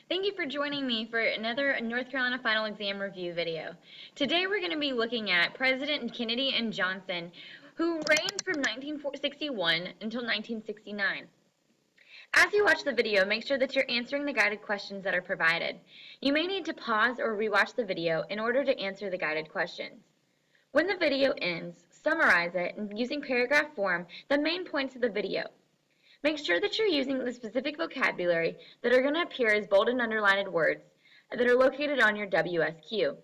Thank you for joining me for another North Carolina final exam review video. Today we're going to be looking at President Kennedy and Johnson, who reigned from 1961 until 1969. As you watch the video, make sure that you're answering the guided questions that are provided. You may need to pause or rewatch the video in order to answer the guided questions. When the video ends, summarize it using paragraph form the main points of the video. Make sure that you're using the specific vocabulary that are going to appear as bold and underlined words that are located on your WSQ.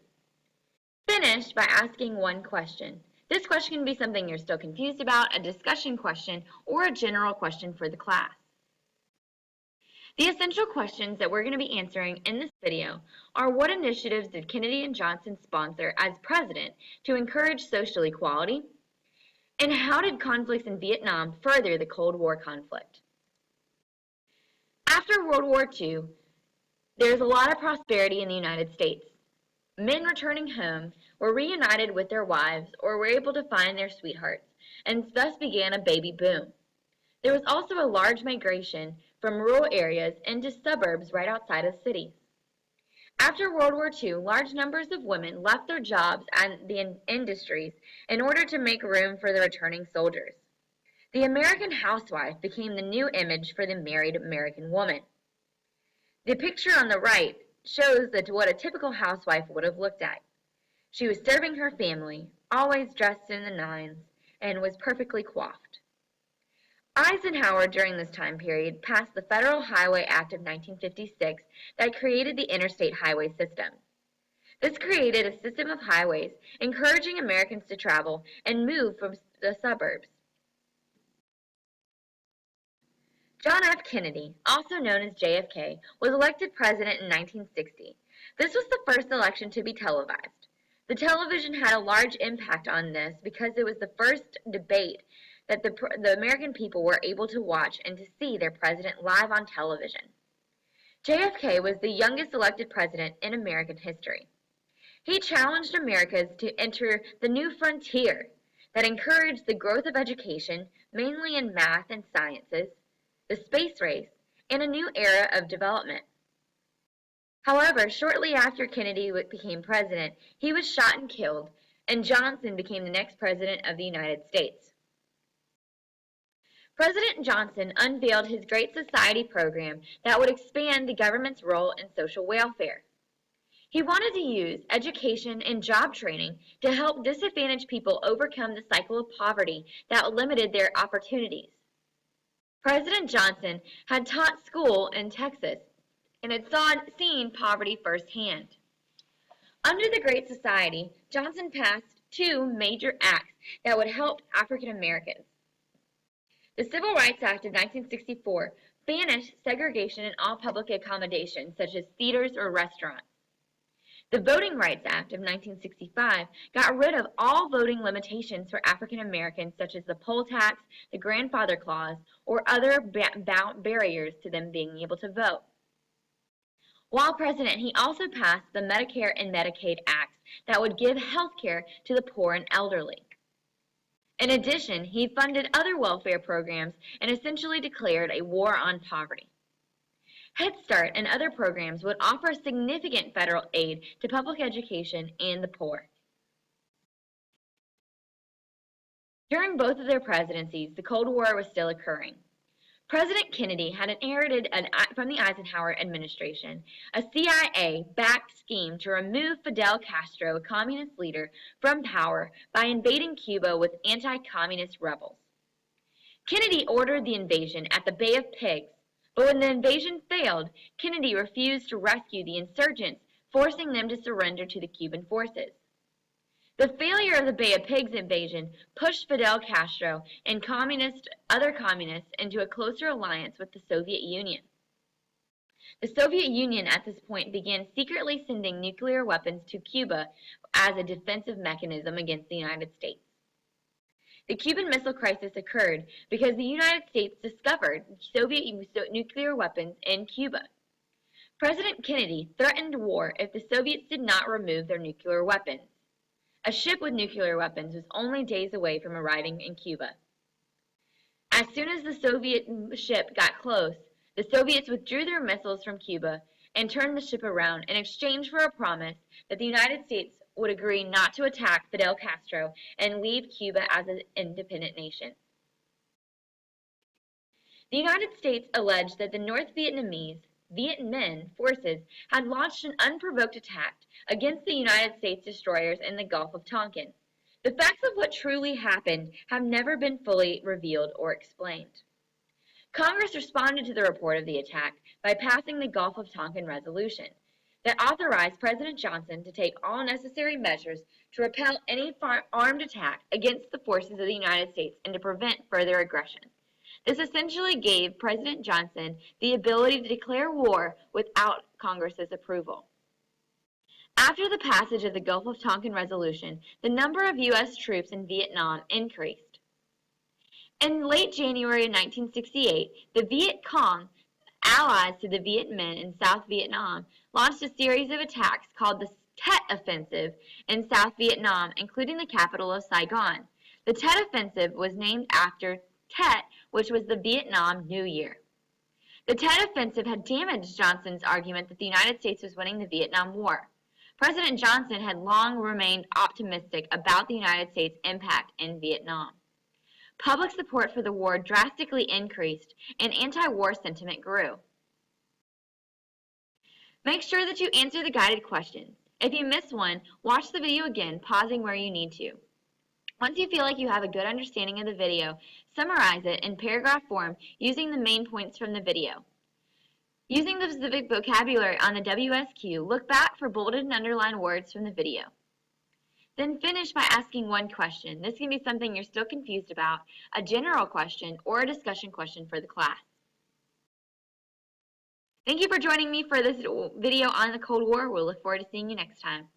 Finish by asking one question. This question can be something you're still confused about, a discussion question, or a general question for the class. The essential questions that we're going to be answering in this video are: what initiatives did Kennedy and Johnson sponsor as president to encourage social equality? And how did conflicts in Vietnam further the Cold War conflict? After World War II, there's a lot of prosperity in the United States. Men returning home were reunited with their wives or were able to find their sweethearts, and thus began a baby boom. There was also a large migration from rural areas into suburbs right outside of cities. After World War II, large numbers of women left their jobs and the industries in order to make room for the returning soldiers. The American housewife became the new image for the married American woman. The picture on the right shows what a typical housewife would have looked like. She was serving her family, always dressed in the nines, and was perfectly coiffed. Eisenhower, during this time period, passed the Federal Highway Act of 1956 that created the interstate highway system. This created a system of highways encouraging Americans to travel and move from the suburbs. John F. Kennedy, also known as JFK, was elected president in 1960. This was the first election to be televised. The television had a large impact on this because it was the first debate that the American people were able to watch and to see their president live on television. JFK was the youngest elected president in American history. He challenged Americans to enter the new frontier that encouraged the growth of education, mainly in math and sciences, the space race, and a new era of development. However, shortly after Kennedy became president, he was shot and killed, and Johnson became the next president of the United States. President Johnson unveiled his Great Society program that would expand the government's role in social welfare. He wanted to use education and job training to help disadvantaged people overcome the cycle of poverty that limited their opportunities. President Johnson had taught school in Texas and had seen poverty firsthand. Under the Great Society, Johnson passed two major acts that would help African Americans. The Civil Rights Act of 1964 banished segregation in all public accommodations, such as theaters or restaurants. The Voting Rights Act of 1965 got rid of all voting limitations for African Americans, such as the poll tax, the grandfather clause, or other barriers to them being able to vote. While president, he also passed the Medicare and Medicaid Acts that would give health care to the poor and elderly. In addition, he funded other welfare programs and essentially declared a war on poverty. Head Start and other programs would offer significant federal aid to public education and the poor. During both of their presidencies, the Cold War was still occurring. President Kennedy had inherited from the Eisenhower administration a CIA-backed scheme to remove Fidel Castro, a communist leader, from power by invading Cuba with anti-communist rebels. Kennedy ordered the invasion at the Bay of Pigs, but when the invasion failed, Kennedy refused to rescue the insurgents, forcing them to surrender to the Cuban forces. The failure of the Bay of Pigs invasion pushed Fidel Castro and other communists into a closer alliance with the Soviet Union. The Soviet Union at this point began secretly sending nuclear weapons to Cuba as a defensive mechanism against the United States. The Cuban Missile Crisis occurred because the United States discovered Soviet nuclear weapons in Cuba. President Kennedy threatened war if the Soviets did not remove their nuclear weapons. A ship with nuclear weapons was only days away from arriving in Cuba. As soon as the Soviet ship got close, the Soviets withdrew their missiles from Cuba and turned the ship around in exchange for a promise that the United States would agree not to attack Fidel Castro and leave Cuba as an independent nation. The United States alleged that the North Vietnamese Viet Minh forces had launched an unprovoked attack against the United States destroyers in the Gulf of Tonkin. The facts of what truly happened have never been fully revealed or explained. Congress responded to the report of the attack by passing the Gulf of Tonkin Resolution that authorized President Johnson to take all necessary measures to repel any armed attack against the forces of the United States and to prevent further aggression. This essentially gave President Johnson the ability to declare war without Congress's approval. After the passage of the Gulf of Tonkin Resolution, the number of U.S. troops in Vietnam increased. In late January of 1968, the Viet Cong, allies to the Viet Minh in South Vietnam, launched a series of attacks called the Tet Offensive in South Vietnam, including the capital of Saigon. The Tet Offensive was named after Tet, which was the Vietnam New Year. The Tet Offensive had damaged Johnson's argument that the United States was winning the Vietnam War. President Johnson had long remained optimistic about the United States' impact in Vietnam. Public support for the war drastically increased and anti-war sentiment grew. Make sure that you answer the guided questions. If you miss one, watch the video again, pausing where you need to. Once you feel like you have a good understanding of the video, summarize it in paragraph form using the main points from the video. Using the specific vocabulary on the WSQ, look back for bolded and underlined words from the video. Then finish by asking one question. This can be something you're still confused about, a general question, or a discussion question for the class. Thank you for joining me for this video on the Cold War. We'll look forward to seeing you next time.